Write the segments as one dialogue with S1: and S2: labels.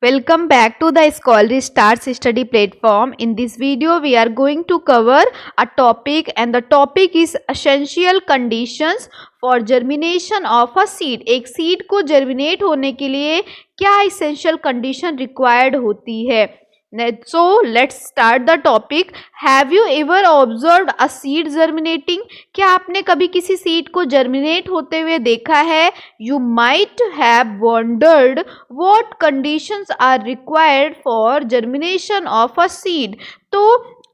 S1: Welcome back to the Scholarly Stars study platform. In this video, we are going to cover a topic and the topic is essential conditions for germination of a seed. एक seed को germinate होने के लिए क्या essential condition required होती है? So let's start the topic. Have you ever observed a seed germinating? क्या आपने कभी किसी सीड को जर्मिनेट होते हुए देखा है? You might have wondered what conditions are required for germination of a seed. तो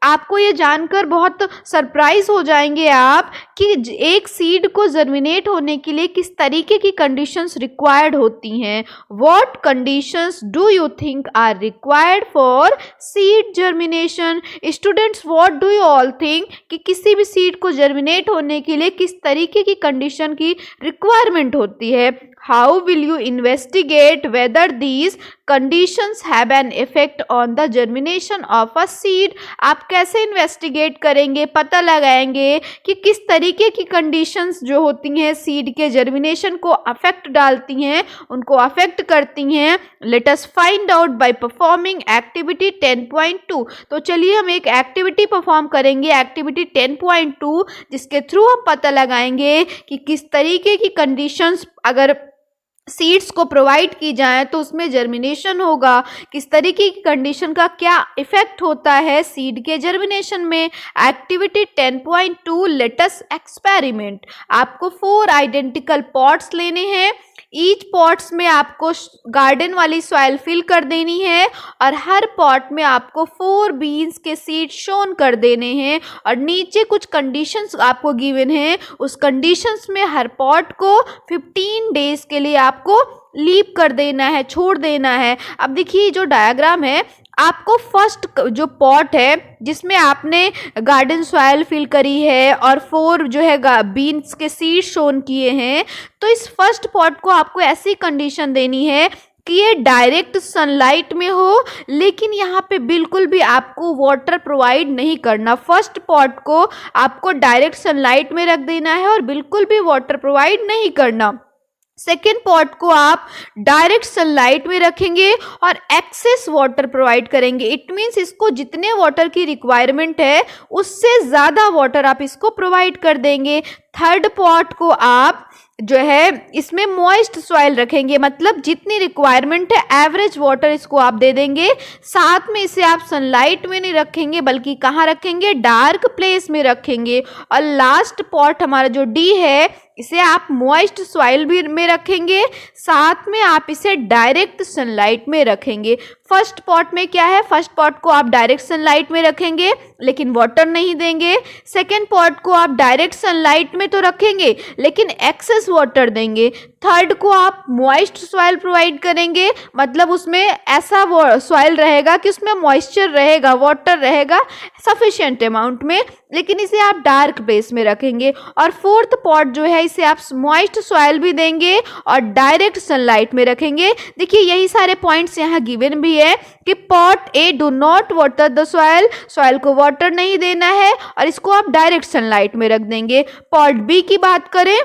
S1: आपको ये जानकर बहुत सरप्राइज हो जाएंगे आप कि एक सीड को जर्मिनेट होने के लिए किस तरीके की कंडीशंस रिक्वायर्ड होती हैं. What conditions do you think are required for seed germination? Students, what do you all think कि किसी भी सीड को जर्मिनेट होने के लिए किस तरीके की कंडीशन की रिक्वायरमेंट होती है? How will you investigate whether these conditions have an effect on the germination of a seed? आप कैसे इन्वेस्टिगेट करेंगे, पता लगाएंगे कि किस तरीके की कंडीशंस जो होती हैं सीड के जर्मिनेशन को अफेक्ट डालती हैं, उनको अफेक्ट करती हैं. Let us find out by performing activity 10.2. तो चलिए हम एक एक्टिविटी परफॉर्म करेंगे, एक्टिविटी 10.2, जिसके थ्रू हम पता लगाएंगे कि किस तरीके की कंडीशंस अगर सीड्स को प्रोवाइड की जाए तो उसमें जर्मिनेशन होगा, किस तरीके की कंडीशन का क्या इफेक्ट होता है सीड के जर्मिनेशन में. Activity 10.2 let us experiment. आपको 4 आइडेंटिकल पॉट्स लेने हैं. ईच पॉट्स में आपको गार्डन वाली सॉइल फिल कर देनी है और हर पॉट में आपको 4 बीन्स के सीड शोन कर देने हैं और नीचे कुछ कंडीशंस आपको गिवन हैं. उस कंडीशंस में हर पॉट को 15 डेज के लिए आपको लीव कर देना है, छोड़ देना है. अब देखिए जो डायग्राम है, आपको फर्स्ट जो पॉट है जिसमें आपने गार्डन सॉइल फिल करी है और 4 जो है बीन्स के सीड शोन किए हैं, तो इस फर्स्ट पॉट को आपको ऐसी कंडीशन देनी है कि ये डायरेक्ट सनलाइट में हो, लेकिन यहाँ पे बिल्कुल भी आपको वाटर प्रोवाइड नहीं करना. फर्स्ट पॉट को आपको डायरेक्ट सनलाइट में रख देना है और बिल्कुल भी वाटर प्रोवाइड नहीं करना. सेकेंड पॉट को आप डायरेक्ट सनलाइट में रखेंगे और एक्सेस वाटर प्रोवाइड करेंगे. इट मीन्स इसको जितने वाटर की रिक्वायरमेंट है उससे ज़्यादा वाटर आप इसको प्रोवाइड कर देंगे. थर्ड पॉट को आप जो है इसमें मॉइस्ट सॉइल रखेंगे, मतलब जितनी रिक्वायरमेंट है एवरेज वाटर इसको आप दे देंगे. साथ में इसे आप सनलाइट में नहीं रखेंगे बल्कि कहाँ रखेंगे, डार्क प्लेस में रखेंगे. और लास्ट पॉट हमारा जो डी है, इसे आप मॉइस्ट सॉइल भी में रखेंगे, साथ में आप इसे डायरेक्ट सनलाइट में रखेंगे. फर्स्ट पॉट में क्या है, फर्स्ट पॉट को आप डायरेक्ट सनलाइट में रखेंगे लेकिन वाटर नहीं देंगे. सेकेंड पॉट को आप डायरेक्ट सनलाइट में तो रखेंगे लेकिन एक्सेस वाटर देंगे. थर्ड को आप मॉइस्ट सॉइल प्रोवाइड करेंगे, मतलब उसमें ऐसा सॉइल रहेगा कि उसमें मॉइस्चर रहेगा, वाटर रहेगा सफिशिएंट अमाउंट में, लेकिन इसे आप डार्क प्लेस में रखेंगे. और फोर्थ पॉट जो है इसे आप मॉइस्ट सॉइल भी देंगे और डायरेक्ट सनलाइट में रखेंगे. देखिए यही सारे पॉइंट्स यहाँ गिवन भी है कि pot A do not water the soil, soil को वाटर नहीं देना है और इसको आप डायरेक्ट सनलाइट में रख देंगे. पॉट बी की बात करें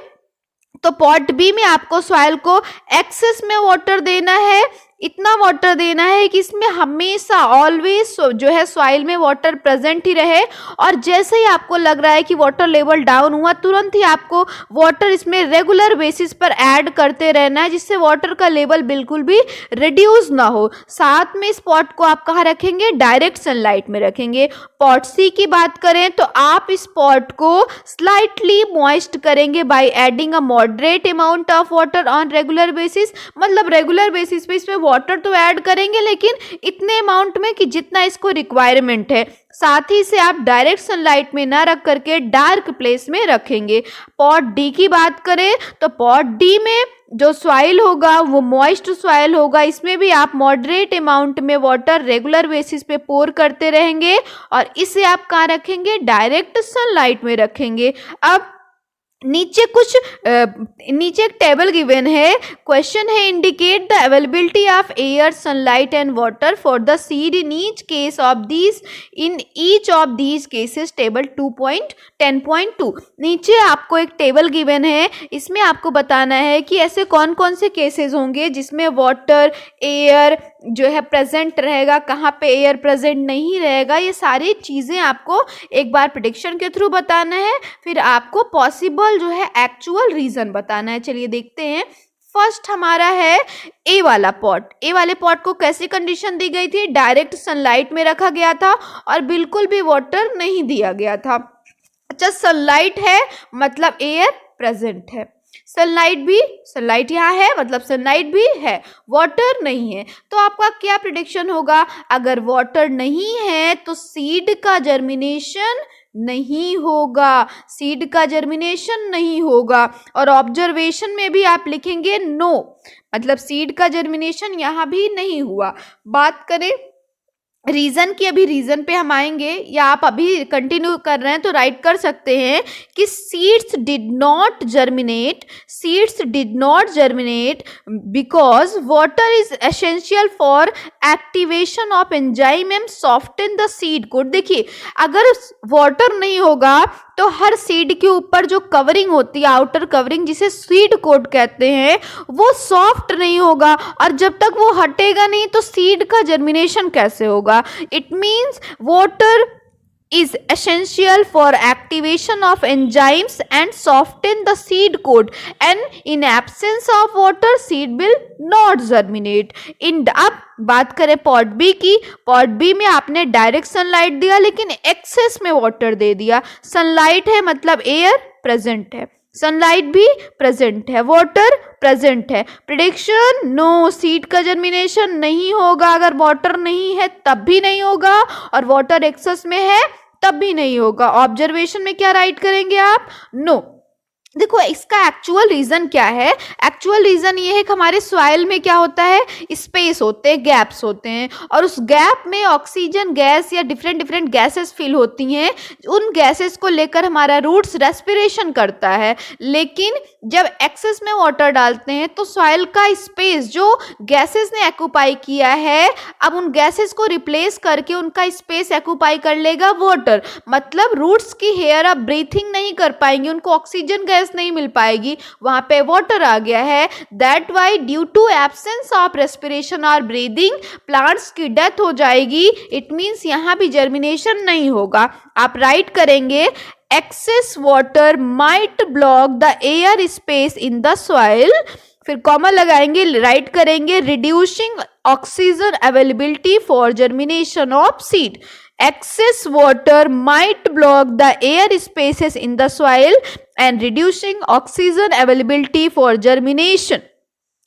S1: तो पॉट बी में आपको सॉइल को एक्सेस में वाटर देना है, इतना वाटर देना है कि इसमें हमेशा ऑलवेज जो है सॉइल में वाटर प्रेजेंट ही रहे और जैसे ही आपको लग रहा है कि वाटर लेवल डाउन हुआ तुरंत ही आपको वाटर इसमें रेगुलर बेसिस पर ऐड करते रहना है, जिससे वाटर का लेवल बिल्कुल भी रिड्यूस ना हो. साथ में इस पॉट को आप कहाँ रखेंगे, डायरेक्ट सनलाइट में रखेंगे. पॉट सी की बात करें तो आप इस पॉट को स्लाइटली मॉइस्ट करेंगे by adding a moderate amount of water on regular basis, मतलब रेगुलर बेसिस पे इसमें वाटर तो ऐड करेंगे लेकिन इतने अमाउंट में कि जितना इसको रिक्वायरमेंट है. साथ ही से आप डायरेक्ट सनलाइट में ना रख करके डार्क प्लेस में रखेंगे. पॉट डी की बात करें तो पॉट डी में जो सॉइल होगा वो मॉइस्ट सॉइल होगा, इसमें भी आप मॉडरेट अमाउंट में वाटर रेगुलर बेसिस पे पोर करते रहेंगे और इसे आप कहाँ रखेंगे, डायरेक्ट सनलाइट में रखेंगे. अब नीचे कुछ नीचे एक टेबल गिवन है, क्वेश्चन है indicate the availability of air, sunlight and water for the seed in each of these cases, table 2.10.2। नीचे आपको एक टेबल गिवन है, इसमें आपको बताना है कि ऐसे कौन कौन से केसेस होंगे जिसमें वाटर, एयर जो है प्रेजेंट रहेगा, कहाँ पे एयर प्रेजेंट नहीं रहेगा। ये सारी चीज़ें आपको एक बार प्रेडिक्शन के थ्रू बताना है, फिर आपको पॉसिबल जो है एक्चुअल रीज़न बताना है। चलिए देखते हैं। फर्स्ट हमारा है ए वाला पॉट। ए वाले पॉट को कैसी कंडीशन दी गई थी? डायरेक्ट सनलाइट में रखा गया था और बिल्कुल भी वाटर नहीं दिया गया था। अच्छा, सनलाइट है मतलब एयर प्रेजेंट है, सनलाइट यहाँ है मतलब सनलाइट भी है, वाटर नहीं है। तो आपका क्या प्रेडिक्शन होगा? अगर वाटर नहीं है तो सीड का जर्मिनेशन नहीं होगा, सीड का जर्मिनेशन नहीं होगा। और ऑब्जर्वेशन में भी आप लिखेंगे नो, मतलब सीड का जर्मिनेशन यहाँ भी नहीं हुआ। बात करें रीज़न की, अभी रीज़न पे हम आएंगे, या आप अभी कंटिन्यू कर रहे हैं तो राइट कर सकते हैं कि seeds did not germinate because water is essential for activation of enzyme and soften the seed coat. देखिए, अगर वाटर नहीं होगा तो हर सीड के ऊपर जो कवरिंग होती है, आउटर कवरिंग जिसे सीड कोट कहते हैं, वो सॉफ्ट नहीं होगा, और जब तक वो हटेगा नहीं तो सीड का जर्मिनेशन कैसे होगा? It means water is essential for activation of enzymes and soften the seed coat, and in absence of water seed will not germinate। अब बात करें पॉट बी की। पॉट बी में आपने डायरेक्ट सनलाइट दिया लेकिन एक्सेस में वाटर दे दिया। सनलाइट है मतलब एयर प्रेजेंट है, सनलाइट भी प्रेजेंट है, वाटर प्रेजेंट है। प्रेडिक्शन नो, सीड का जर्मिनेशन नहीं होगा। अगर वाटर नहीं है तब भी नहीं होगा, और वाटर एक्सेस में है तब भी नहीं होगा। ऑब्जर्वेशन में क्या राइट करेंगे आप? नो। देखो, इसका एक्चुअल रीजन क्या है? एक्चुअल रीजन ये है कि हमारे सॉइल में क्या होता है, स्पेस होते हैं, गैप्स होते हैं, और उस गैप में ऑक्सीजन गैस या डिफरेंट गैसेस फिल होती हैं। उन गैसेस को लेकर हमारा रूट्स रेस्पिरेशन करता है। लेकिन जब एक्सेस में वाटर डालते हैं तो सॉइल का स्पेस जो गैसेस ने एक्यूपाई किया है, अब उन गैसेस को रिप्लेस करके उनका स्पेस एक्यूपाई कर लेगा वाटर। मतलब रूट्स की हेयर अब ब्रीथिंग नहीं कर पाएंगे, उनको ऑक्सीजन गैस नहीं मिल पाएगी, वहां पे वाटर आ गया है। That why due to absence of respiration और ब्रीदिंग प्लांट्स की डेथ हो जाएगी। इट मीन्स यहाँ भी जर्मिनेशन नहीं होगा। आप राइट करेंगे excess water might block the air space in the soil, फिर कॉमा लगाएंगे, राइट करेंगे reducing oxygen availability for germination of seed. Excess water might block the air spaces in the soil and reducing oxygen availability for germination।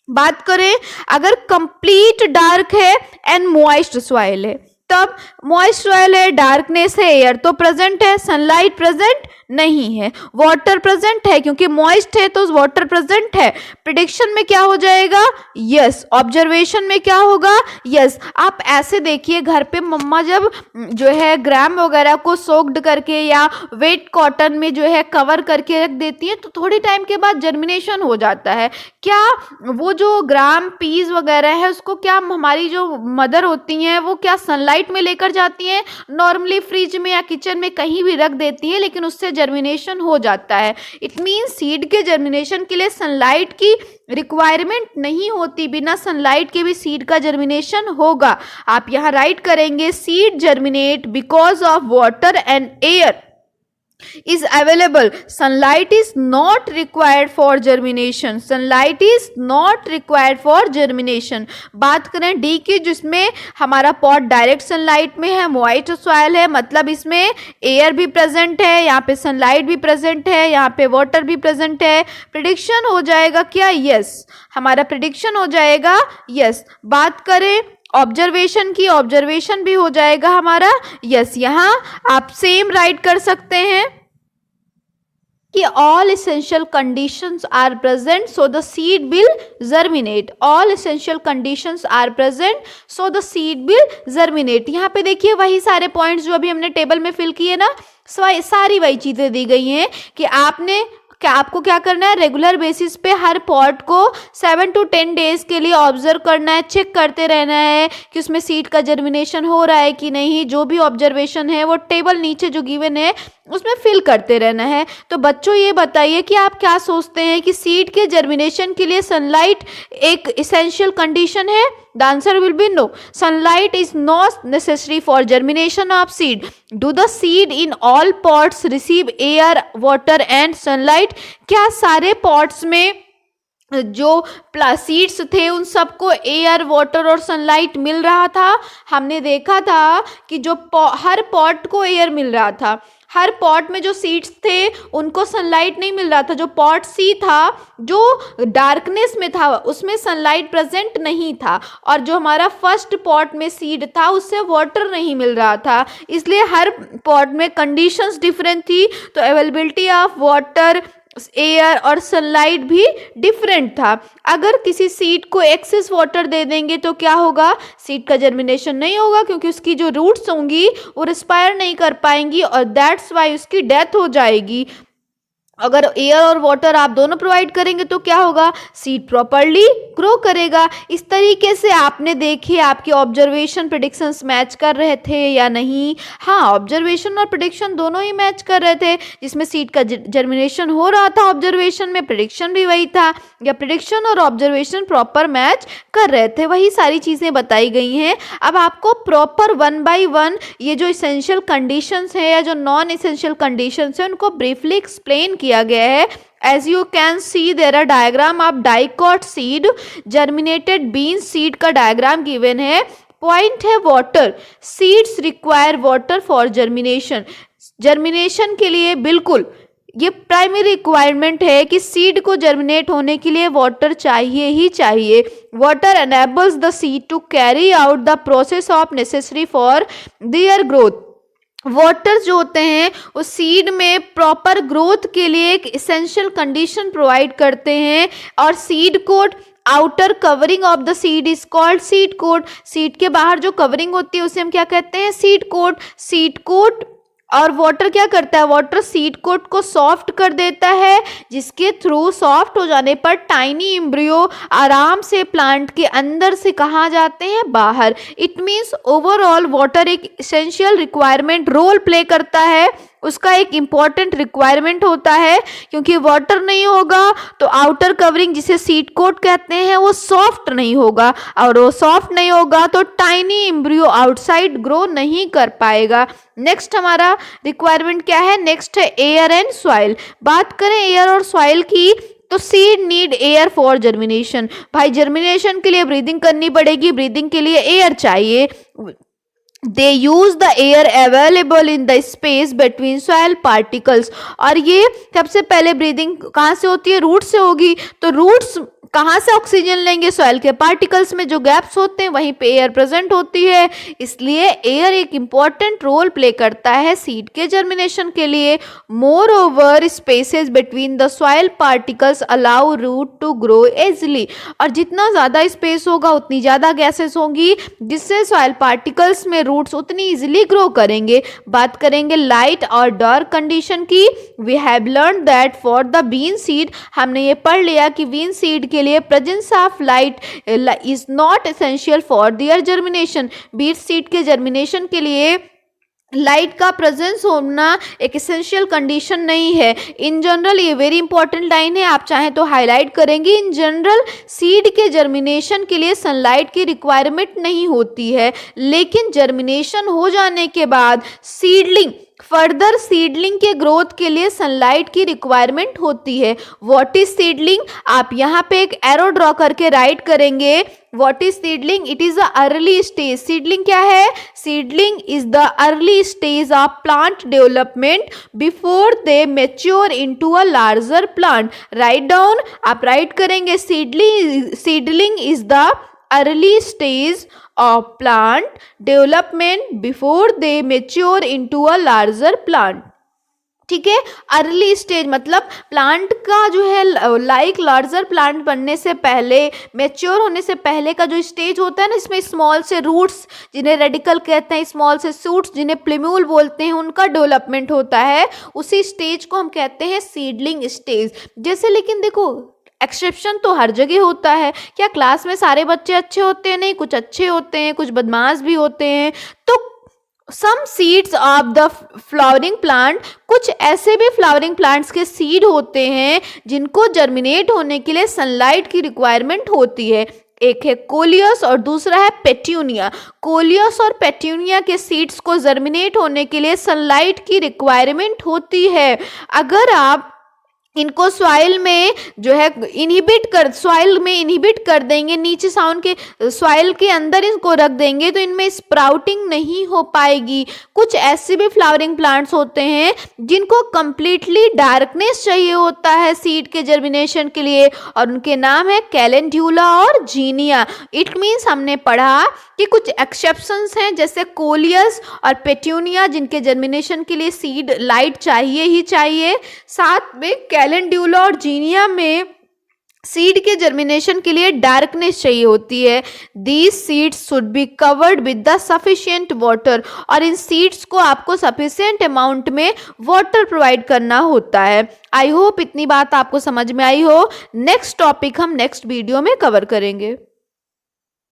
S1: बात करें अगर complete dark है and moist soil है, तब moist soil है, darkness है, air तो present है, सनलाइट प्रेजेंट नहीं है, वाटर प्रेजेंट है, क्योंकि मॉइस्ट है तो वाटर प्रेजेंट है। प्रेडिक्शन में क्या हो जाएगा? यस। ऑब्जर्वेशन में क्या होगा? यस। आप ऐसे देखिए, घर पे मम्मा जब जो है ग्राम वगैरह को सोक्ड करके या वेट कॉटन में जो है कवर करके रख देती है तो थोड़ी टाइम के बाद जर्मिनेशन हो जाता है। क्या वो जो ग्राम पीस वगैरह है उसको क्या हमारी जो मदर होती हैं वो क्या सनलाइट में लेकर जाती हैं? नॉर्मली फ्रिज में या किचन में कहीं भी रख देती है, लेकिन उससे जर्मिनेशन हो जाता है। इट मीन्स सीड के जर्मिनेशन के लिए सनलाइट की रिक्वायरमेंट नहीं होती, बिना सनलाइट के भी सीड का जर्मिनेशन होगा। आप यहाँ राइट करेंगे seed germinate because of water and air is available, sunlight is not required for germination, sunlight is not required for germination। बात करें डी की, जिसमें हमारा पॉट डायरेक्ट सनलाइट में है, मॉइस्ट सॉइल है, मतलब इसमें एयर भी प्रेजेंट है, यहाँ पे सनलाइट भी प्रेजेंट है, यहाँ पे वाटर भी प्रेजेंट है। प्रेडिक्शन हो जाएगा क्या? यस। हमारा प्रेडिक्शन हो जाएगा यस। बात करें ऑब्जर्वेशन की, ऑब्जर्वेशन भी हो जाएगा हमारा यस। यहाँ आप सेम राइट कर सकते हैं कि all essential conditions are present so the seed will germinate, all essential conditions are present so the seed will germinate। यहाँ पे देखिए वही सारे पॉइंट्स जो अभी हमने टेबल में फिल किए ना, सारी वही चीज़ें दी गई हैं कि आपने क्या आपको क्या करना है, रेगुलर बेसिस पे हर पॉट को 7 to 10 डेज के लिए ऑब्जर्व करना है, चेक करते रहना है कि उसमें सीड का जर्मिनेशन हो रहा है कि नहीं। जो भी ऑब्जर्वेशन है वो टेबल नीचे जो गिवन है उसमें फिल करते रहना है। तो बच्चों ये बताइए कि आप क्या सोचते हैं कि सीड के जर्मिनेशन के लिए सनलाइट एक इसेंशियल कंडीशन है? The answer will be no, sunlight is not necessary for germination of seed. Do the seed in all pots receive air, water and sunlight? क्या सारे पॉट्स में जो सीड्स थे उन सबको एयर, वाटर और सनलाइट मिल रहा था? हमने देखा था कि जो हर पॉट को एयर मिल रहा था, हर पॉट में जो सीड्स थे उनको सनलाइट नहीं मिल रहा था। जो पॉट सी था जो डार्कनेस में था उसमें सनलाइट प्रेजेंट नहीं था, और जो हमारा फर्स्ट पॉट में सीड था उससे वाटर नहीं मिल रहा था। इसलिए हर पॉट में कंडीशंस डिफरेंट थी, तो अवेलेबिलिटी ऑफ वाटर, एयर और सनलाइट भी डिफरेंट था। अगर किसी सीड को एक्सेस वाटर दे देंगे तो क्या होगा, सीड का जर्मिनेशन नहीं होगा, क्योंकि उसकी जो रूट्स होंगी वो रिस्पायर नहीं कर पाएंगी और दैट्स वाई उसकी डेथ हो जाएगी। अगर एयर और वाटर आप दोनों प्रोवाइड करेंगे तो क्या होगा, सीड प्रॉपरली ग्रो करेगा। इस तरीके से आपने देखिए आपके ऑब्जर्वेशन प्रेडिक्शंस मैच कर रहे थे या नहीं? हाँ, ऑब्जर्वेशन और प्रेडिक्शन दोनों ही मैच कर रहे थे। जिसमें सीड का जर्मिनेशन हो रहा था ऑब्जर्वेशन में, प्रेडिक्शन भी वही था, या प्रेडिक्शन और ऑब्जर्वेशन प्रॉपर मैच कर रहे थे, वही सारी चीज़ें बताई गई हैं। अब आपको प्रॉपर 1 by 1 ये जो इसेंशियल कंडीशंस हैं या जो नॉन इसेंशियल कंडीशंस हैं उनको ब्रीफली एक्सप्लेन किया गया है। As you can see there are diagram of dicot seed, germinated bean seed का diagram given है। पॉइंट है water, seeds require water for germination. Germination के लिए बिल्कुल ये प्राइमरी रिक्वायरमेंट है कि सीड को जर्मिनेट होने के लिए वाटर चाहिए ही चाहिए। Water enables the seed to carry out the process of necessary for their growth. Water जो होते हैं वो सीड में प्रॉपर ग्रोथ के लिए एक इसेंशियल कंडीशन प्रोवाइड करते हैं। और seed coat, outer covering of the seed is called seed coat. Seed के बाहर जो कवरिंग होती है उसे हम क्या कहते हैं, सीड कोट। सीड कोट और वाटर क्या करता है, वाटर सीड कोट को सॉफ्ट कर देता है, जिसके थ्रू सॉफ्ट हो जाने पर टाइनी एम्ब्रियो आराम से प्लांट के अंदर से कहाँ जाते हैं, बाहर। इट मीन्स ओवरऑल वाटर एक इसेंशियल रिक्वायरमेंट रोल प्ले करता है, उसका एक इम्पॉर्टेंट रिक्वायरमेंट होता है, क्योंकि वाटर नहीं होगा तो आउटर कवरिंग जिसे सीड कोट कहते हैं वो सॉफ्ट नहीं होगा, और वो सॉफ्ट नहीं होगा तो टाइनी एम्ब्रियो आउटसाइड ग्रो नहीं कर पाएगा। नेक्स्ट हमारा रिक्वायरमेंट क्या है, नेक्स्ट है एयर एंड सॉइल। बात करें एयर और सॉइल की तो seed need air for germination. भाई जर्मिनेशन के लिए ब्रीदिंग करनी पड़ेगी, ब्रीदिंग के लिए एयर चाहिए। They use the air available in the space between soil particles। और ये सबसे पहले ब्रीदिंग कहाँ से होती है, रूट से होगी। तो रूट्स कहाँ से ऑक्सीजन लेंगे, सॉइल के पार्टिकल्स में जो गैप्स होते हैं वहीं पे एयर प्रेजेंट होती है, इसलिए एयर एक इम्पॉर्टेंट रोल प्ले करता है सीड के जर्मिनेशन के लिए। More over spaces between the soil particles allow root to grow easily. और जितना ज़्यादा स्पेस होगा उतनी ज़्यादा गैसेस होंगी, जिससे सॉइल पार्टिकल्स में रूट्स उतनी इजिली ग्रो करेंगे। बात करेंगे लाइट और डार्क कंडीशन की। We have learn that for the bean seed, हमने ये पढ़ लिया कि बीन सीड के लिए presence of light is not essential for their germination. Beet seed के जर्मिनेशन के लिए लाइट का प्रेजेंस होना एक एसेंशियल कंडीशन नहीं है। इन जनरल ये वेरी इंपॉर्टेंट लाइन है, आप चाहें तो हाईलाइट करेंगे। इन जनरल सीड के जर्मिनेशन के लिए सनलाइट की रिक्वायरमेंट नहीं होती है, लेकिन जर्मिनेशन हो जाने के बाद सीडलिंग फर्दर सीडलिंग के ग्रोथ के लिए सनलाइट की रिक्वायरमेंट होती है। व्हाट इज सीडलिंग, आप यहाँ पे एक एरो ड्रॉ करके राइट करेंगे। What is seedling, it is a early stage. Seedling क्या है, seedling is the early stage of plant development before they mature into a larger plant. Write down, आप right करेंगे seedling is the early stage of plant development before they mature into a larger plant। ठीक है। Early stage मतलब plant का जो है like larger plant बनने से पहले, मैच्योर होने से पहले का जो स्टेज होता है ना, इसमें स्मॉल से रूट्स जिन्हें रेडिकल कहते हैं, स्मॉल से शूट्स जिन्हें प्लिम्यूल बोलते हैं, उनका डेवलपमेंट होता है। उसी स्टेज को हम कहते हैं सीडलिंग स्टेज। जैसे लेकिन देखो एक्सेप्शन तो हर जगह होता है। क्या क्लास में सारे बच्चे अच्छे होते हैं? नहीं, कुछ अच्छे होते हैं, कुछ बदमाश भी होते हैं। तो some seeds of the flowering plant, कुछ ऐसे भी फ्लावरिंग प्लांट्स के सीड होते हैं जिनको जर्मिनेट होने के लिए सनलाइट की रिक्वायरमेंट होती है। एक है कोलियस और दूसरा है पेट्यूनिया। कोलियस और पेट्यूनिया के सीड्स को जर्मिनेट होने के लिए सनलाइट की रिक्वायरमेंट होती है। अगर आप इनको सॉइल में जो है सॉइल में इनहिबिट कर देंगे, नीचे साउंड के सॉइल के अंदर इनको रख देंगे, तो इनमें स्प्राउटिंग नहीं हो पाएगी। कुछ ऐसे भी फ्लावरिंग प्लांट्स होते हैं जिनको कंप्लीटली डार्कनेस चाहिए होता है सीड के जर्मिनेशन के लिए, और उनके नाम है कैलेंड्यूला और जीनिया। इट मीन्स हमने पढ़ा कि कुछ एक्सेप्शंस हैं जैसे कोलियस और पेट्यूनिया, जिनके जर्मिनेशन के लिए सीड लाइट चाहिए ही चाहिए। साथ में कैलेंड्यूला और जीनिया में सीड के जर्मिनेशन के लिए डार्कनेस चाहिए होती है। These seeds should be covered with the sufficient water, और इन सीड्स को आपको सफिशिएंट अमाउंट में वाटर प्रोवाइड करना होता है। आई होप इतनी बात आपको समझ में आई हो। नेक्स्ट टॉपिक हम नेक्स्ट वीडियो में कवर करेंगे।